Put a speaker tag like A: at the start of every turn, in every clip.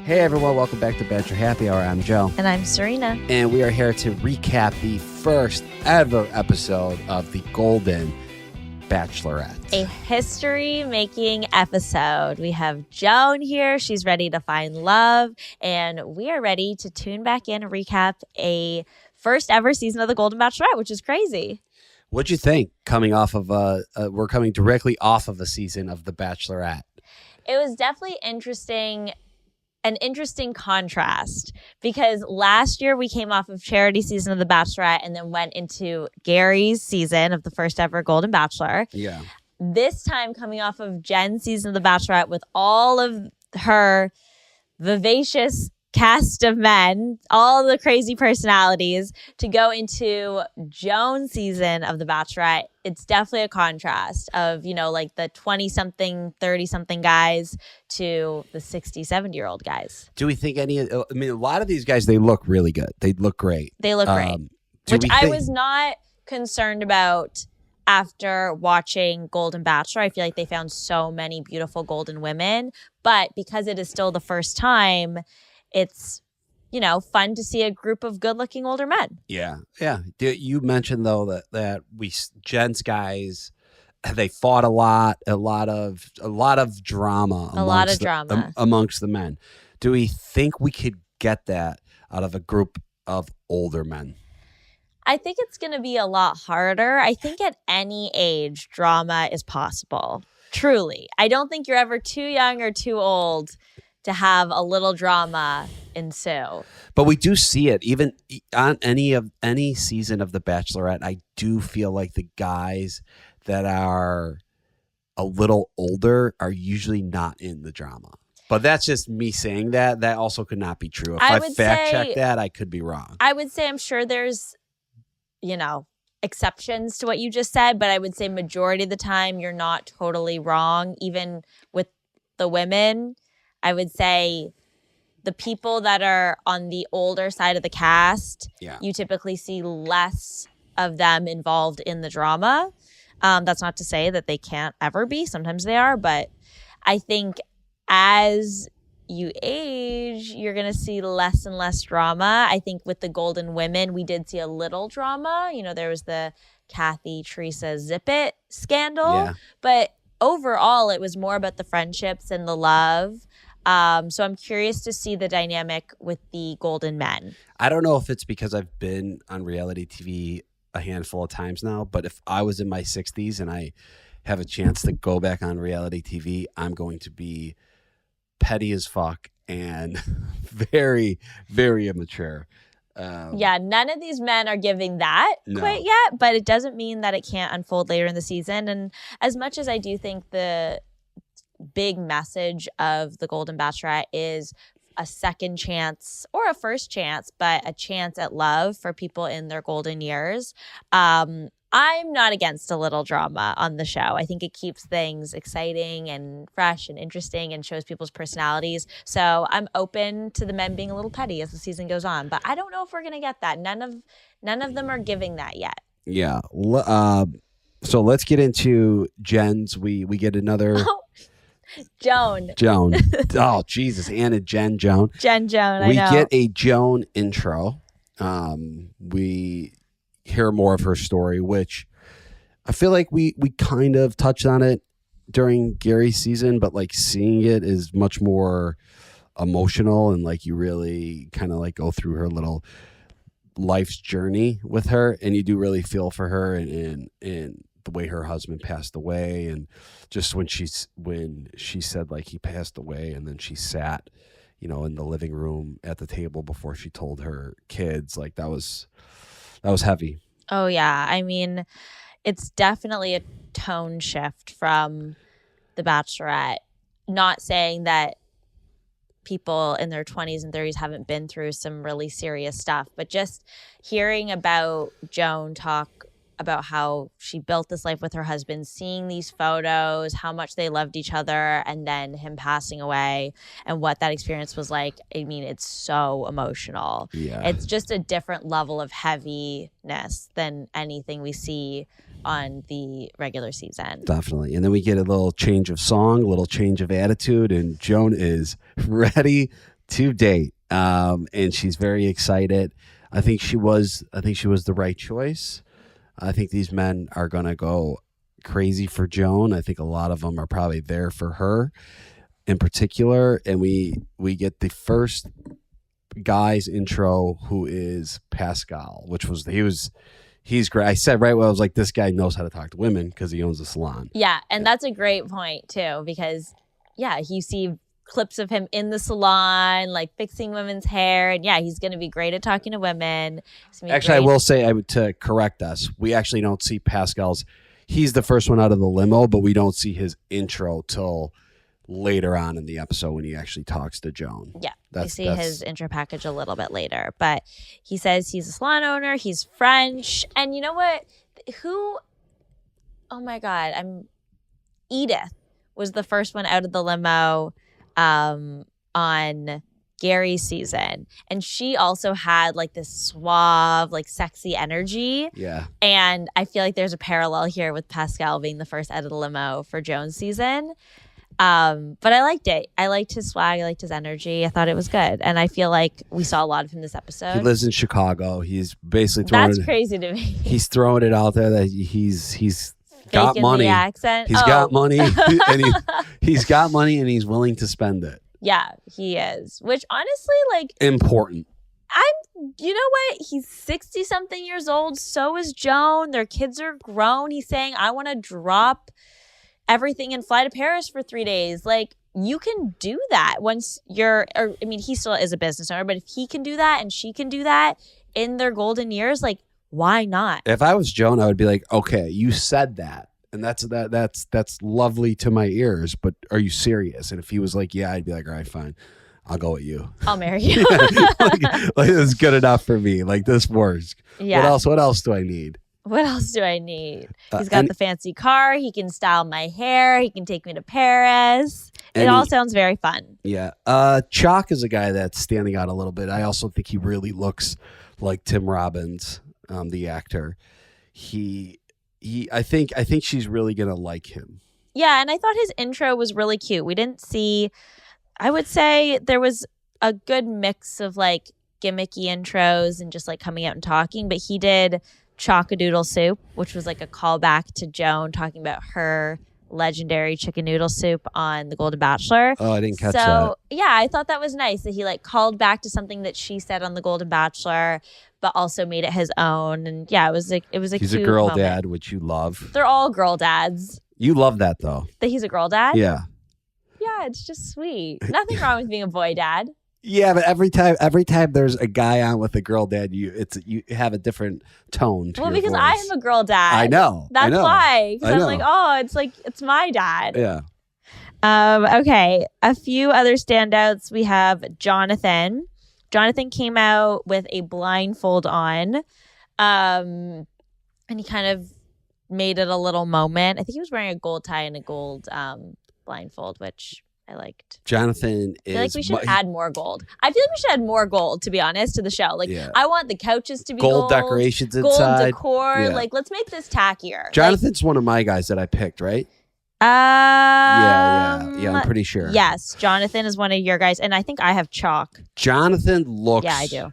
A: Hey everyone, welcome back to Bachelor Happy Hour. I'm Joe.
B: And I'm Serena.
A: And we are here to recap the first ever episode of the Golden Bachelorette.
B: A history-making episode. We have Joan here. She's ready to find love. And we are ready to tune back in and recap a first ever season of the Golden Bachelorette, which is crazy.
A: What'd you think coming off of we're coming directly off of a season of The Bachelorette?
B: It was definitely an interesting contrast because last year we came off of Charity season of The Bachelorette and then went into Gary's season of the first ever Golden Bachelor.
A: Yeah.
B: This time coming off of Jen's season of The Bachelorette with all of her vivacious cast of men, all the crazy personalities, to go into Joan's season of The Bachelorette. It's definitely a contrast of, like the 20-something, 30-something guys to the 60, 70-year-old guys.
A: Do we think a lot of these guys, they look really good. They look great.
B: They look great. Which I was not concerned about after watching Golden Bachelor. I feel like they found so many beautiful golden women. But because it is still the first time, it's, fun to see a group of good-looking older men. Yeah.
A: Yeah. You mentioned, though, that Jen's guys, they fought a lot of drama. Amongst the men. Do we think we could get that out of a group of older men?
B: I think it's going to be a lot harder. I think at any age, drama is possible. Truly. I don't think you're ever too young or too old to have a little drama ensue.
A: But we do see it even on any season of The Bachelorette. I do feel like the guys that are a little older are usually not in the drama. But that's just me saying that. That also could not be true. If I fact check that, I could be wrong.
B: I would say I'm sure there's, exceptions to what you just said, but I would say majority of the time you're not totally wrong. Even with the women, I would say the people that are on the older side of the cast, you typically see less of them involved in the drama. That's not to say that they can't ever be. Sometimes they are. But I think as you age, you're going to see less and less drama. I think with the Golden Women, we did see a little drama. There was the Kathy, Teresa, Zip It scandal. Yeah. But overall, it was more about the friendships and the love. So I'm curious to see the dynamic with the Golden Men.
A: I don't know if it's because I've been on reality TV a handful of times now, but if I was in my 60s and I have a chance to go back on reality TV, I'm going to be petty as fuck and very, very immature.
B: None of these men are giving that quite yet, but it doesn't mean that it can't unfold later in the season. And as much as I do think the big message of the Golden Bachelorette is a second chance or a first chance, but a chance at love for people in their golden years. I'm not against a little drama on the show. I think it keeps things exciting and fresh and interesting and shows people's personalities. So I'm open to the men being a little petty as the season goes on, but I don't know if we're going to get that. None of them are giving that yet.
A: Yeah. So let's get into Jen's. We get another...
B: Joan.
A: Oh, Jesus. Anna, Joan.
B: Joan, I know.
A: We get a Joan intro. We hear more of her story, which I feel like we kind of touched on it during Gary's season, but like seeing it is much more emotional and like you really kind of like go through her little life's journey with her, and you do really feel for her and the way her husband passed away, and just when she said like he passed away, and then she sat, in the living room at the table before she told her kids, like that was heavy.
B: Oh yeah, I mean, it's definitely a tone shift from The Bachelorette. Not saying that people in their 20s and 30s haven't been through some really serious stuff, but just hearing about Joan talk about how she built this life with her husband, seeing these photos, how much they loved each other, and then him passing away and what that experience was like. I mean, it's so emotional. Yeah. It's just a different level of heaviness than anything we see on the regular season.
A: Definitely. And then we get a little change of song, a little change of attitude, and Joan is ready to date. And she's very excited. I think she was the right choice. I think these men are going to go crazy for Joan. I think a lot of them are probably there for her in particular. And we get the first guy's intro, who is Pascal, which was he's great. I said right when I was like, this guy knows how to talk to women because he owns a salon.
B: Yeah, and that's a great point too, because you see clips of him in the salon, like fixing women's hair, and he's going to be great at talking to women.
A: Actually, I will say, to correct us, we actually don't see Pascal's. He's the first one out of the limo, but we don't see his intro till later on in the episode when he actually talks to Joan.
B: Yeah, we see his intro package a little bit later, but he says he's a salon owner, he's French, and you know what? Oh my God, Edith was the first one out of the limo on Gary's season, and she also had like this suave, like sexy energy.
A: Yeah,
B: and I feel like there's a parallel here with Pascal being the first out of the limo for Joan's season. But I liked it. I liked his swag. I liked his energy. I thought it was good. And I feel like we saw a lot of him this episode.
A: He lives in Chicago. He's basically throwing
B: crazy to me.
A: He's throwing it out there that he's got money.
B: The accent.
A: He's got money, and he's got money, and he's willing to spend it.
B: Yeah, he is. Which honestly, like,
A: important.
B: You know what? He's 60 something years old. So is Joan. Their kids are grown. He's saying, I want to drop everything and fly to Paris for 3 days. Like, you can do that once he still is a business owner, but if he can do that and she can do that in their golden years, like, why not?
A: If I was Joan, I would be like, okay, you said that, and that's lovely to my ears, but are you serious? And if he was like, yeah, I'd be like, all right, fine, I'll go with you.
B: I'll marry you.
A: like it's good enough for me. Like, this works.
B: Yeah.
A: What else do I need?
B: What else do I need? He's got the fancy car. He can style my hair. He can take me to Paris. It all sounds very fun. Yeah.
A: Chalk is a guy that's standing out a little bit. I also think he really looks like Tim Robbins, the actor. I think she's really gonna like him.
B: Yeah, and I thought his intro was really cute. We didn't see. I would say there was a good mix of like gimmicky intros and just like coming out and talking, but he did Chock-a-Doodle Soup, which was like a callback to Joan talking about her legendary chicken noodle soup on The Golden Bachelor.
A: Oh, I didn't catch that.
B: So, yeah, I thought that was nice that he like called back to something that she said on The Golden Bachelor, but also made it his own. And yeah, it was a
A: He's
B: cute
A: a girl
B: moment.
A: dad, which you love.
B: They're all girl dads.
A: You love that though.
B: That he's a girl dad?
A: Yeah.
B: Yeah, it's just sweet. Nothing wrong with being a boy dad.
A: Yeah, but every time there's a guy on with a girl dad, you have a different tone to your
B: because
A: voice.
B: I am a girl dad.
A: I know.
B: That's why. Because
A: I'm
B: like, it's my dad.
A: Yeah.
B: Okay. A few other standouts. We have Jonathan. Jonathan came out with a blindfold on. And he kind of made it a little moment. I think he was wearing a gold tie and a gold blindfold, which I liked.
A: Jonathan is.
B: I feel like we should add more gold. I feel like we should add more gold, to be honest, to the show. Like, I want the couches to be gold
A: decorations
B: gold
A: inside,
B: decor.
A: Yeah.
B: Like, let's make this tackier.
A: Jonathan's one of my guys that I picked, right?
B: Yeah,
A: I'm pretty sure.
B: Yes, Jonathan is one of your guys, and I think I have Chalk.
A: Jonathan looks.
B: Yeah, I do.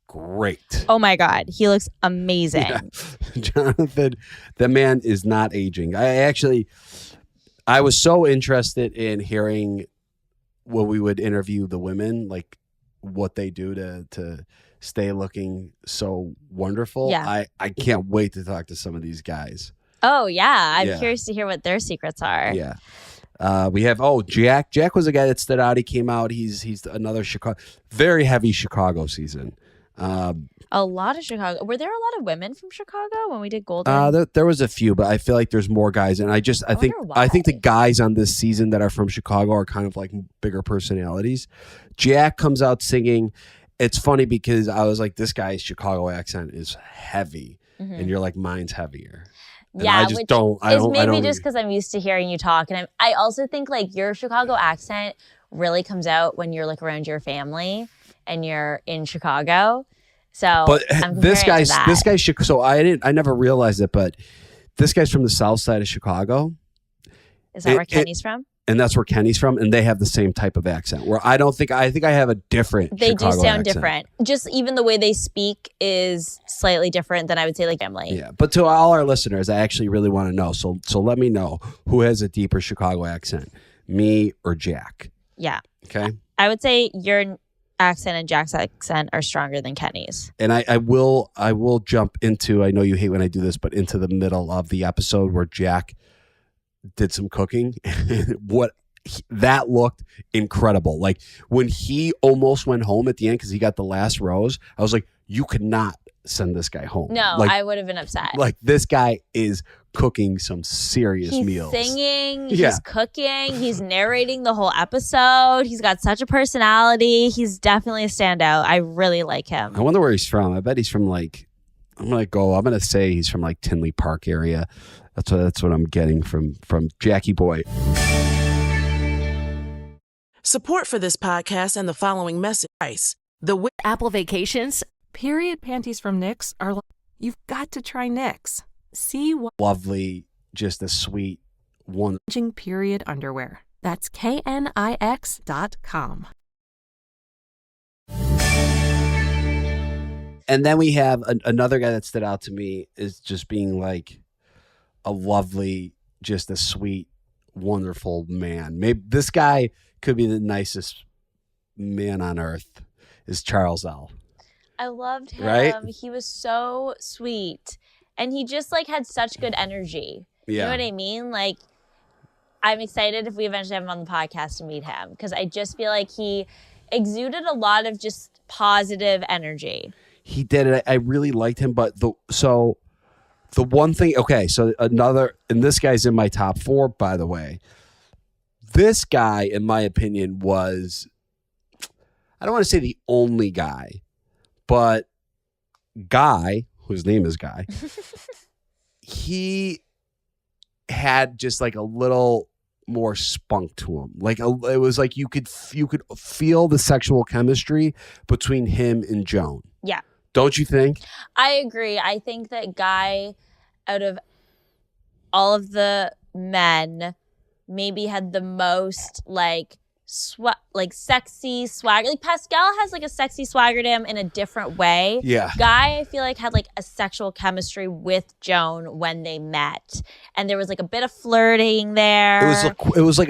A: Great.
B: Oh my God, he looks amazing.
A: Yeah. Jonathan, the man is not aging. I was so interested in hearing when we would interview the women, like what they do to stay looking so wonderful.
B: Yeah.
A: I can't wait to talk to some of these guys.
B: Oh, yeah. I'm curious to hear what their secrets are.
A: Yeah. We have, Jack. Jack was a guy that stood out. He came out. He's another very heavy Chicago season.
B: A lot of Chicago. Were there a lot of women from Chicago when we did Golden?
A: There was a few, but I feel like there's more guys, and I think the guys on this season that are from Chicago are kind of like bigger personalities. Jack comes out singing. It's funny because I was like, this guy's Chicago accent is heavy, and you're like, mine's heavier. And
B: yeah,
A: I just don't. I don't.
B: Maybe just because I'm used to hearing you talk, and I also think like your Chicago accent really comes out when you're like around your family and you're in Chicago. So,
A: but this guy's. So I never realized it, but this guy's from the south side of Chicago.
B: Is that where Kenny's from?
A: and that's where Kenny's from, and they have the same type of accent. Where I think I have a different.
B: They
A: Chicago
B: do sound
A: accent.
B: different. Just even the way they speak is slightly different than I would say like family.
A: Yeah, but to all our listeners, I actually really want to know. So let me know who has a deeper Chicago accent, me or Jack.
B: Yeah.
A: Okay.
B: I would say your accent and Jack's accent are stronger than Kenny's.
A: And I will jump into, I know you hate when I do this, but into the middle of the episode where Jack did some cooking. That looked incredible. Like when he almost went home at the end because he got the last rose, I was like, you could not send this guy home.
B: No,
A: like,
B: I would have been upset.
A: Like this guy is cooking some serious meals.
B: He's singing, he's cooking, he's narrating the whole episode. He's got such a personality. He's definitely a standout. I really like him.
A: I wonder where he's from. I bet he's from like, I'm gonna say he's from like Tinley Park area. That's what I'm getting from Jackie Boy.
C: Support for this podcast and the following message.
D: Apple Vacations.
E: Period panties from NYX are. You've got to try NYX. See what.
A: Lovely, just a sweet one.
E: Period underwear. That's knix.com.
A: And then we have another guy that stood out to me is just being like a lovely, just a sweet, wonderful man. Maybe this guy could be the nicest man on earth. Is Charles L.
B: I loved him.
A: Right?
B: He was so sweet. And he just like had such good energy.
A: Yeah.
B: You know what I mean? Like, I'm excited if we eventually have him on the podcast to meet him because I just feel like he exuded a lot of just positive energy.
A: He did it. I really liked him. But the one thing, okay, so another, and this guy's in my top 4, by the way. This guy, in my opinion, was, I don't want to say the only guy, but Guy, whose name is Guy, he had just like a little more spunk to him. Like it was like you could feel the sexual chemistry between him and Joan.
B: Yeah.
A: Don't you think?
B: I agree. I think that Guy, out of all of the men, maybe had the most like sexy swagger. Like Pascal has like a sexy swagger to him in a different way.
A: Yeah.
B: Guy, I feel like had like a sexual chemistry with Joan when they met, and there was like a bit of flirting there.
A: It was like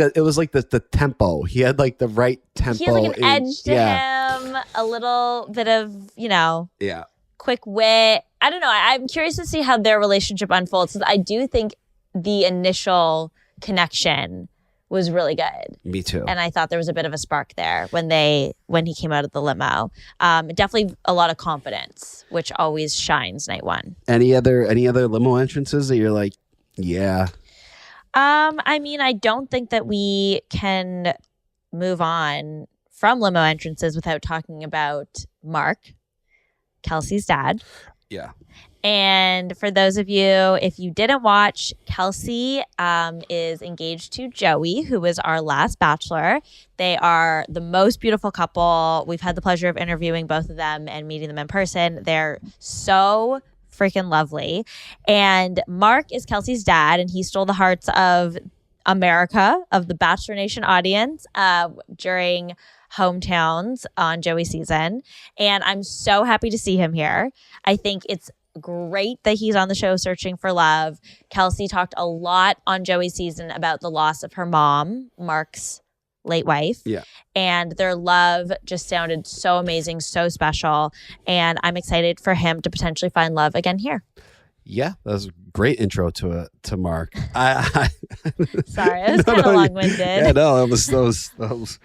A: the tempo. He had like the right tempo.
B: He had like an edge to him, a little bit of quick wit. I don't know. I'm curious to see how their relationship unfolds. I do think the initial connection was really good.
A: Me too.
B: And I thought there was a bit of a spark there when he came out of the limo. Definitely a lot of confidence, which always shines night one.
A: Any other limo entrances that you're like, yeah?
B: I mean, I don't think that we can move on from limo entrances without talking about Mark, Kelsey's dad.
A: Yeah.
B: And for those of you, if you didn't watch, Kelsey is engaged to Joey, who was our last bachelor. They are the most beautiful couple. We've had the pleasure of interviewing both of them and meeting them in person. They're so freaking lovely. And Mark is Kelsey's dad, and he stole the hearts of America, of the Bachelor Nation audience during hometowns on Joey's season. And I'm so happy to see him here. I think it's great that he's on the show searching for love. Kelsey talked a lot on Joey's season about the loss of her mom, Mark's late wife.
A: Yeah.
B: And their love just sounded so amazing, so special. And I'm excited for him to potentially find love again here.
A: Yeah, that was a great intro to Mark.
B: Sorry, it was kind of long-winded.
A: Yeah, no, that was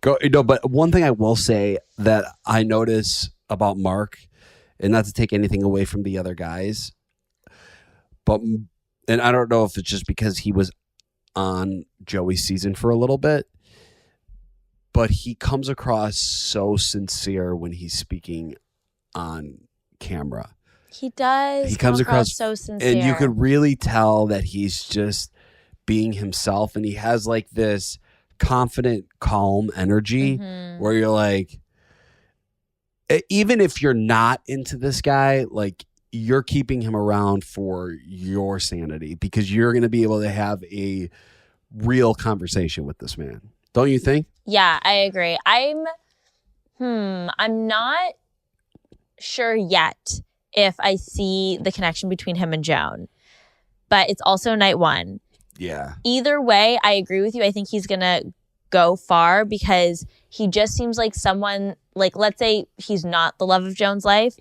A: go. But one thing I will say that I notice about Mark, and not to take anything away from the other guys, and I don't know if it's just because he was on Joey's season for a little bit, but he comes across so sincere when he's speaking on camera.
B: He does.
A: He comes across
B: so sincere.
A: And you could really tell that he's just being himself, and he has like this confident, calm energy where you're like, even if you're not into this guy, like you're keeping him around for your sanity because you're going to be able to have a real conversation with this man. Don't you think?
B: Yeah, I agree. I'm not sure yet if I see the connection between him and Joan, but it's also night one.
A: Yeah.
B: Either way, I agree with you. I think he's going to go far because he just seems like someone, like, let's say he's not the love of Joan's life.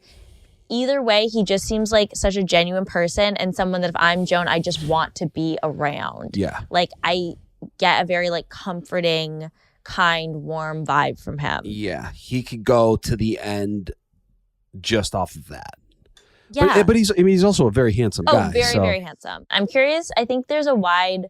B: Either way, he just seems like such a genuine person and someone that if I'm Joan, I just want to be around.
A: Yeah.
B: Like, I get a very, like, comforting, kind, warm vibe from him.
A: Yeah. He could go to the end just off of that.
B: Yeah.
A: But he's also a very handsome guy.
B: Oh, very,
A: so.
B: very handsome. I'm curious. I think there's a wide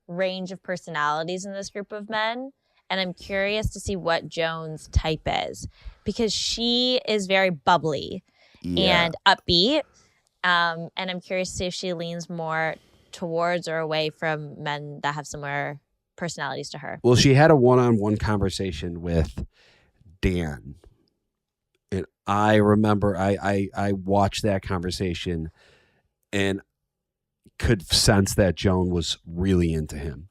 B: range of personalities in this group of men. And I'm curious to see what Joan's type is because she is very bubbly and upbeat. And I'm curious to see if she leans more towards or away from men that have similar personalities to her.
A: Well, she had a one-on-one conversation with Dan. And I remember I watched that conversation and could sense that Joan was really into him.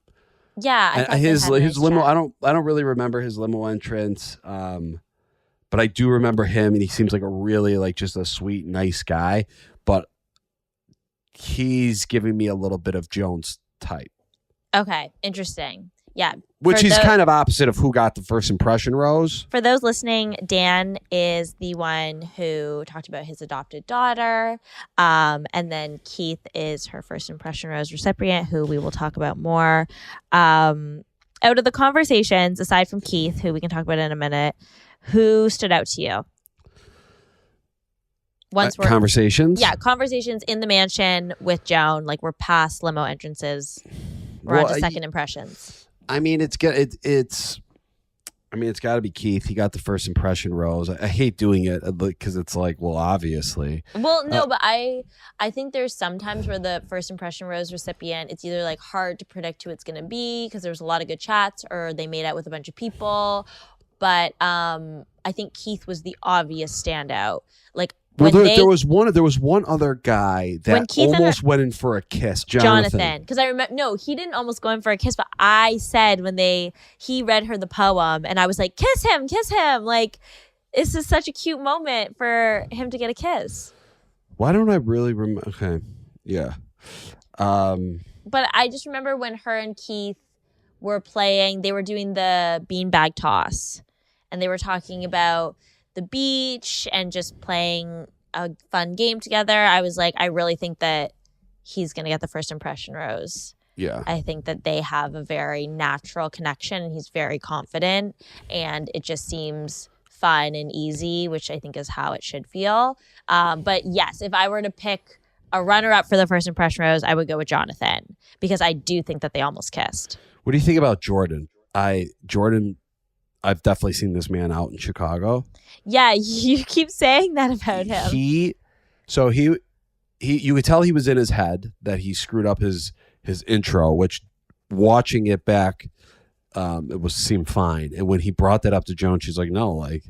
B: Yeah, I thought
A: his
B: they had a nice
A: limo.
B: chat.
A: I don't really remember his limo entrance, but I do remember him, and he seems like a really like just a sweet, nice guy. But he's giving me a little bit of Joan's type.
B: Okay, interesting. Yeah.
A: Which is kind of opposite of who got the first impression rose.
B: For those listening, Dan is the one who talked about his adopted daughter. And then Keith is her first impression rose recipient, who we will talk about more. Out of the conversations, aside from Keith, who we can talk about in a minute, who stood out to you?
A: Conversations?
B: Yeah, conversations in the mansion with Joan. Like, we're past limo entrances. We're on to second impressions.
A: I mean, it's got to be Keith. He got the first impression rose. I hate doing it because it's like, well, obviously.
B: Well, no, but I think there's sometimes where the first impression rose recipient, it's either like hard to predict who it's going to be because there's a lot of good chats or they made out with a bunch of people. But I think Keith was the obvious standout. Like,
A: there was one other guy that almost went in for a kiss. Jonathan.
B: Because I remember, no, he didn't almost go in for a kiss, but I said when he read her the poem and I was like, kiss him. Like, this is such a cute moment for him to get a kiss.
A: Why don't I really remember? Okay. Yeah.
B: But I just remember when her and Keith were playing, they were doing the beanbag toss and they were talking about the beach and just playing a fun game together. I was like, I really think that he's going to get the first impression rose.
A: Yeah.
B: I think that they have a very natural connection and he's very confident and it just seems fun and easy, which I think is how it should feel. But yes, if I were to pick a runner-up for the first impression rose, I would go with Jonathan because I do think that they almost kissed.
A: What do you think about Jordan? I've definitely seen this man out in Chicago.
B: Yeah, you keep saying that about him.
A: You could tell he was in his head that he screwed up his intro, which watching it back, it seemed fine. And when he brought that up to Joan, she's like, no, like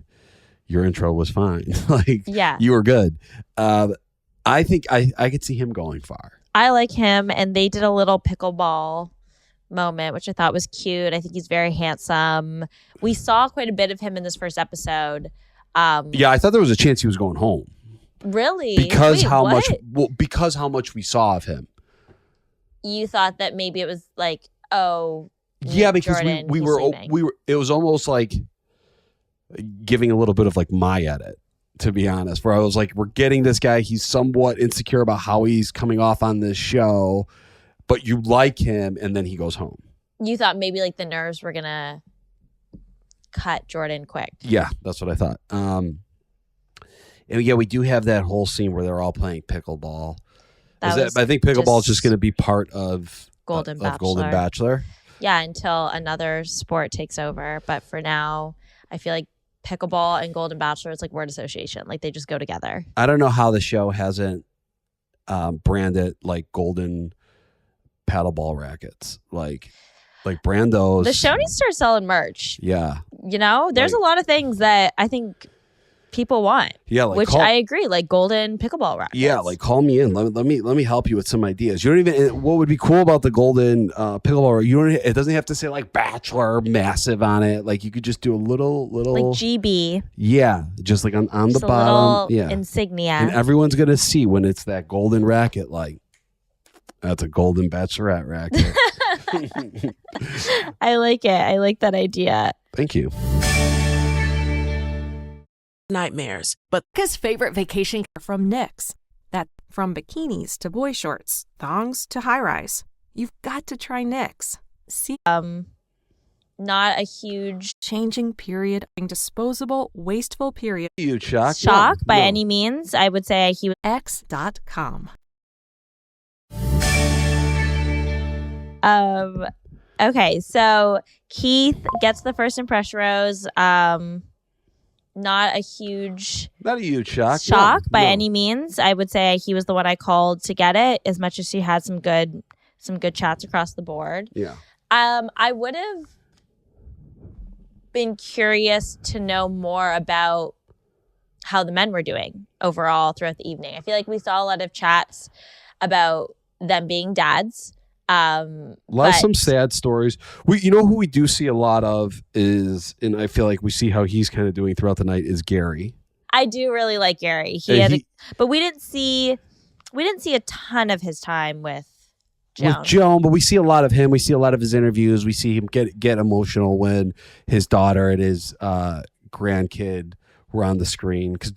A: your intro was fine. Like,
B: yeah,
A: you were good. I think I could see him going far.
B: I like him, and they did a little pickleball moment, which I thought was cute. I think he's very handsome. We saw quite a bit of him in this first episode.
A: Yeah, I thought there was a chance he was going home.
B: Really?
A: Because
B: Wait,
A: how
B: what?
A: much we saw of him.
B: You thought that maybe it was like, oh,
A: yeah, because
B: Jordan,
A: we were it was almost like giving a little bit of like my edit, to be honest, where I was like, we're getting this guy, he's somewhat insecure about how he's coming off on this show, but you like him, and then he goes home.
B: You thought maybe like the nerves were gonna cut Jordan quick.
A: Yeah, that's what I thought. And yeah, we do have that whole scene where they're all playing pickleball. I think pickleball is just going to be part of
B: Golden
A: Bachelor.
B: Yeah, until another sport takes over. But for now, I feel like pickleball and Golden Bachelor is like word association. Like they just go together.
A: I don't know how the show hasn't branded like golden paddleball rackets. Like Brando's.
B: The show needs to start selling merch.
A: Yeah.
B: You know, there's a lot of things that I think people want.
A: Yeah, like
B: which I agree. Like golden pickleball rackets.
A: Yeah, like call me in. Let me help you with some ideas. You don't even. What would be cool about the golden pickleball? You don't. It doesn't have to say like Bachelor massive on it. Like you could just do a little
B: like GB.
A: Yeah, just like on
B: just
A: the bottom. Yeah,
B: insignia.
A: And everyone's gonna see when it's that golden racket. Like that's a golden bachelorette racket.
B: I like it. I like that idea.
A: Thank you.
C: Nightmares, but
D: Becca's favorite vacation.
E: From Knix. That from bikinis to boy shorts, thongs to high rise. You've got to try Knix. See,
B: Not a huge
E: changing period, disposable, wasteful period.
A: You shock
B: by any means. I would say he was
E: X.com.
B: Okay, so Keith gets the first impression rose. Not a huge
A: shock.
B: By any means. I would say he was the one I called to get it, as much as she had some good chats across the board.
A: Yeah.
B: I would have been curious to know more about how the men were doing overall throughout the evening. I feel like we saw a lot of chats about them being dads.
A: Some sad stories. You know who we do see a lot of is, and I feel like we see how he's kind of doing throughout the night, is Gary.
B: I do really like Gary. But we didn't see a ton of his time with Joan.
A: But we see a lot of him. We see a lot of his interviews. We see him get emotional when his daughter and his grandkid were on the screen, because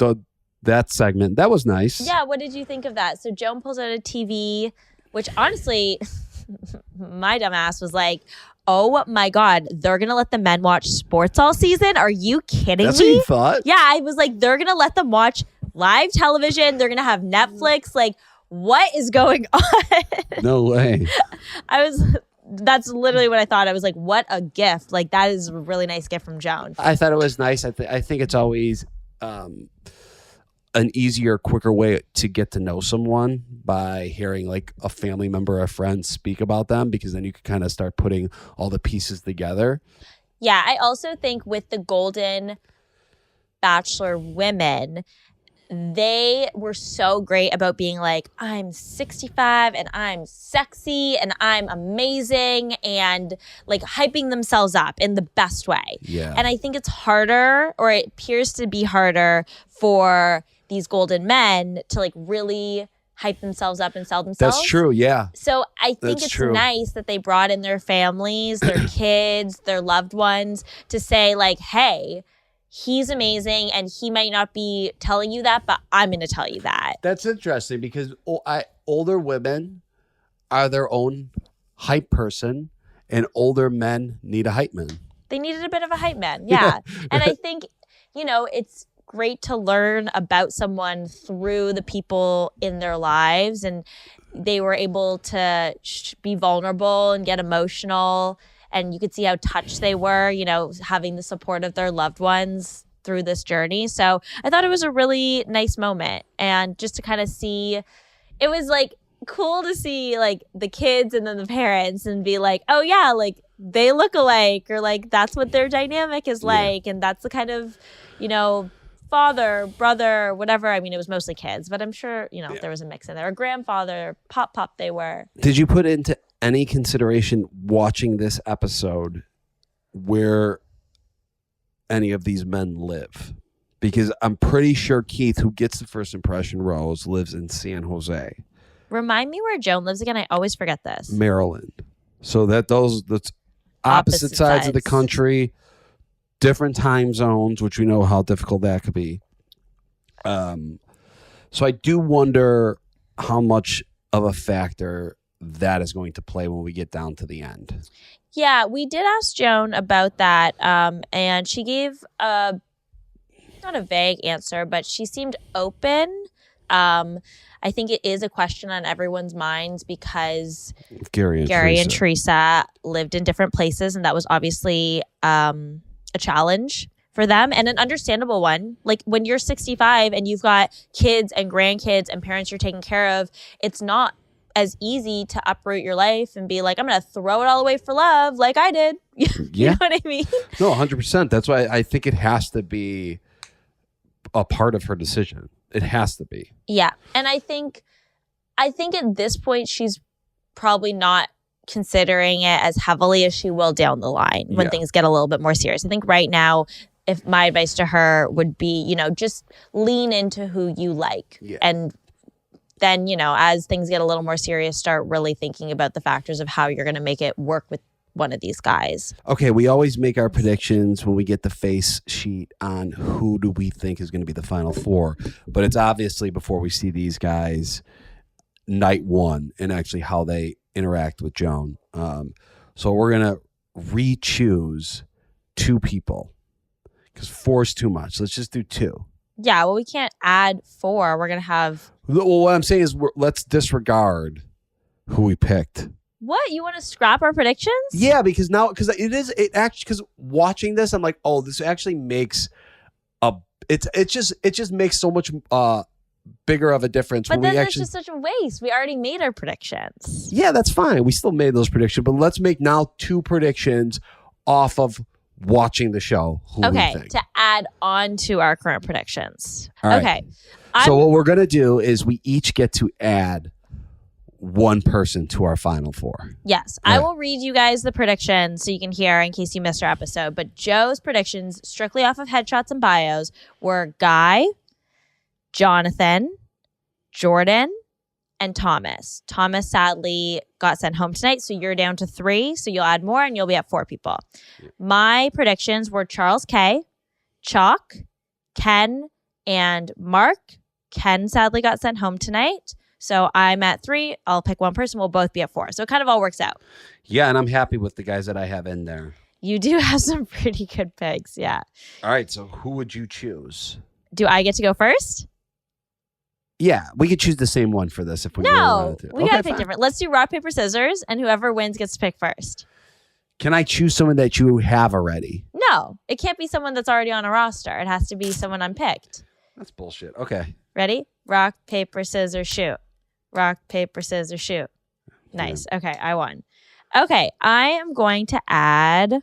A: that segment, that was nice.
B: Yeah, what did you think of that? So Joan pulls out a TV, which honestly, my dumb ass was like, oh my God, they're going to let the men watch sports all season? Are you kidding me?
A: That's what you thought?
B: Yeah, I was like, they're going to let them watch live television. They're going to have Netflix. Like, what is going on?
A: No way.
B: That's literally what I thought. I was like, what a gift. Like, that is a really nice gift from Joan.
A: I thought it was nice. I think it's always an easier, quicker way to get to know someone by hearing like a family member or a friend speak about them, because then you can kind of start putting all the pieces together.
B: Yeah, I also think with the Golden Bachelor women, they were so great about being like, I'm 65 and I'm sexy and I'm amazing, and like hyping themselves up in the best way.
A: Yeah.
B: And I think it's harder, or it appears to be harder for these golden men to like really hype themselves up and sell themselves.
A: That's true. Yeah.
B: So I think it's nice that they brought in their families, their kids, their loved ones to say like, hey, he's amazing, and he might not be telling you that, but I'm going to tell you that.
A: That's interesting, because older women are their own hype person, and older men need a hype man.
B: They needed a bit of a hype man. Yeah. And I think, it's great to learn about someone through the people in their lives, and they were able to be vulnerable and get emotional. And you could see how touched they were, having the support of their loved ones through this journey. So I thought it was a really nice moment. And just to kind of see, it was like cool to see like the kids and then the parents and be like, oh yeah, like they look alike, or like that's what their dynamic is like. And that's the kind of, father, brother, whatever. I mean, it was mostly kids, but I'm sure, there was a mix in there. A grandfather, pop they were.
A: Did you put into any consideration watching this episode where any of these men live? Because I'm pretty sure Keith, who gets the first impression rose, lives in San Jose.
B: Remind me where Joan lives again. I always forget this.
A: Maryland. So that's opposite sides of the country, different time zones, which we know how difficult that could be. So I do wonder how much of a factor that is going to play when we get down to the end.
B: Yeah, we did ask Joan about that, and she gave not a vague answer, but she seemed open. I think it is a question on everyone's minds, because Gary and Teresa lived in different places, and that was obviously a challenge for them, and an understandable one. Like when you're 65 and you've got kids and grandkids and parents you're taking care of, it's not as easy to uproot your life and be like, I'm going to throw it all away for love like I did. You know what I mean?
A: No, 100%. That's why I think it has to be a part of her decision. It has to be.
B: Yeah. And I think at this point, she's probably not considering it as heavily as she will down the line when things get a little bit more serious. I think right now, if my advice to her would be, just lean into who you like.
A: Yeah.
B: And then, as things get a little more serious, start really thinking about the factors of how you're going to make it work with one of these guys.
A: Okay, we always make our predictions when we get the face sheet on who do we think is going to be the final four. But it's obviously before we see these guys night one and actually how they interact with Joan. So we're going to re-choose 2 people because 4 is too much. Let's just do 2.
B: Yeah, well, we can't add 4. We're going to have...
A: Well, what I'm saying is let's disregard who we picked.
B: What? You want to scrap our predictions?
A: Yeah, because watching this, I'm like, oh, this actually makes it just makes so much bigger of a difference.
B: But
A: when
B: then
A: we
B: it's
A: actually,
B: just such a waste. We already made our predictions.
A: Yeah, that's fine. We still made those predictions, but let's make now 2 predictions off of watching the show. Who we think.
B: To add on to our current predictions.
A: All right.
B: Okay.
A: So what we're gonna do is we each get to add 1 person to our final 4.
B: Yes.
A: All
B: I
A: right.
B: will read you guys the predictions so you can hear in case you missed our episode. But Joe's predictions, strictly off of headshots and bios, were Guy, Jonathan, Jordan, and Thomas. Thomas sadly got sent home tonight, so you're down to 3. So you'll add more and you'll be at 4 people. Yeah. My predictions were Charles K, Chalk, Ken, and Mark. Ken sadly got sent home tonight. So I'm at 3. I'll pick 1 person. We'll both be at 4. So it kind of all works out.
A: Yeah, and I'm happy with the guys that I have in there.
B: You do have some pretty good picks, yeah.
A: All right, so who would you choose?
B: Do I get to go first?
A: Yeah, we could choose the same one for this if we really wanted to.
B: We gotta pick different. Let's do rock, paper, scissors, and whoever wins gets to pick first.
A: Can I choose someone that you have already?
B: No, it can't be someone that's already on a roster. It has to be someone unpicked.
A: That's bullshit. Okay.
B: Ready? Rock, paper, scissors, shoot. Rock, paper, scissors, shoot. Nice. Yeah. Okay, I won. Okay, I am going to add...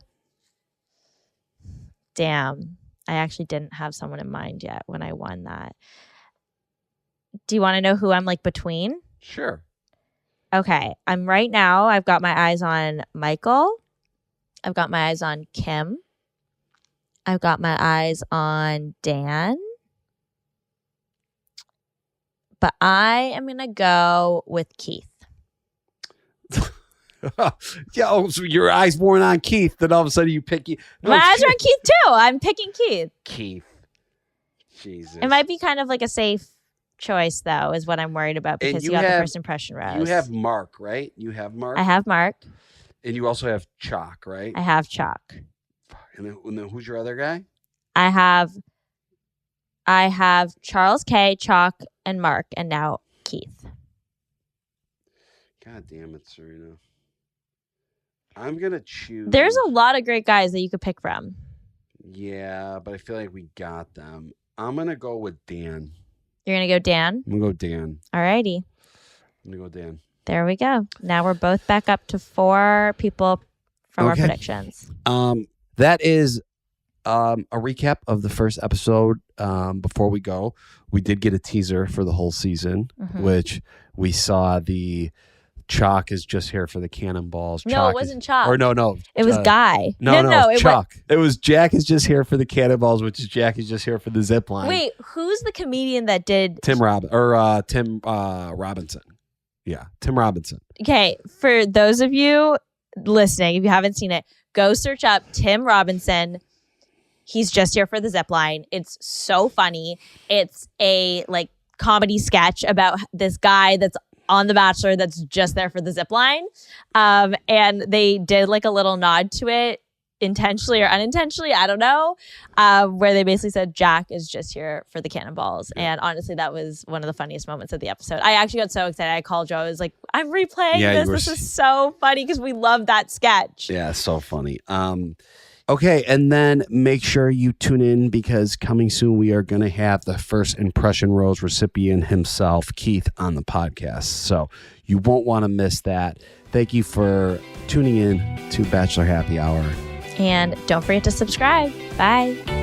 B: Damn, I actually didn't have someone in mind yet when I won that. Do you want to know who I'm like between?
A: Sure.
B: Okay, I've got my eyes on Michael. I've got my eyes on Kim. I've got my eyes on Dan. But I am going to go with Keith.
A: Yeah, so your eyes weren't on Keith, then all of a sudden you pick...
B: My eyes are on Keith too. I'm picking Keith.
A: Keith. Jesus.
B: It might be kind of like a safe choice, though, is what I'm worried about because you got the first impression rose.
A: You have Mark, right? You have Mark?
B: I have Mark.
A: And you also have Chalk, right?
B: I have Chalk.
A: And then who's your other guy?
B: I have Charles K, Chalk, and Mark, and now Keith.
A: God damn it, Serena. I'm going to choose...
B: There's a lot of great guys that you could pick from.
A: Yeah, but I feel like we got them. I'm going to go with Dan.
B: You're going to go Dan?
A: I'm going to go Dan.
B: All righty.
A: I'm going to go Dan.
B: There we go. Now we're both back up to 4 people from our predictions.
A: That is a recap of the first episode. Before we go, we did get a teaser for the whole season, which we saw the Chalk is just here for the cannonballs.
B: No, it wasn't Chalk.
A: Or no.
B: It was Guy.
A: No, Chalk. It was Jack is just here for the cannonballs, which is Jack is just here for the zip line.
B: Wait, who's the comedian that did...
A: Tim Robinson. Yeah, Tim Robinson.
B: Okay, for those of you listening, if you haven't seen it, go search up Tim Robinson. He's just here for the zip line. It's so funny. It's a comedy sketch about this guy that's on The Bachelor that's just there for the zip line. And they did a little nod to it, intentionally or unintentionally, I don't know, where they basically said Jack is just here for the cannonballs. And honestly, that was one of the funniest moments of the episode. I actually got so excited. I called Joe. I was like, I'm replaying this. This is so funny because we love that sketch.
A: Yeah, so funny. Okay, and then make sure you tune in because coming soon we are going to have the first Impression Rose recipient himself, Keith, on the podcast. So you won't want to miss that. Thank you for tuning in to Bachelor Happy Hour.
B: And don't forget to subscribe. Bye.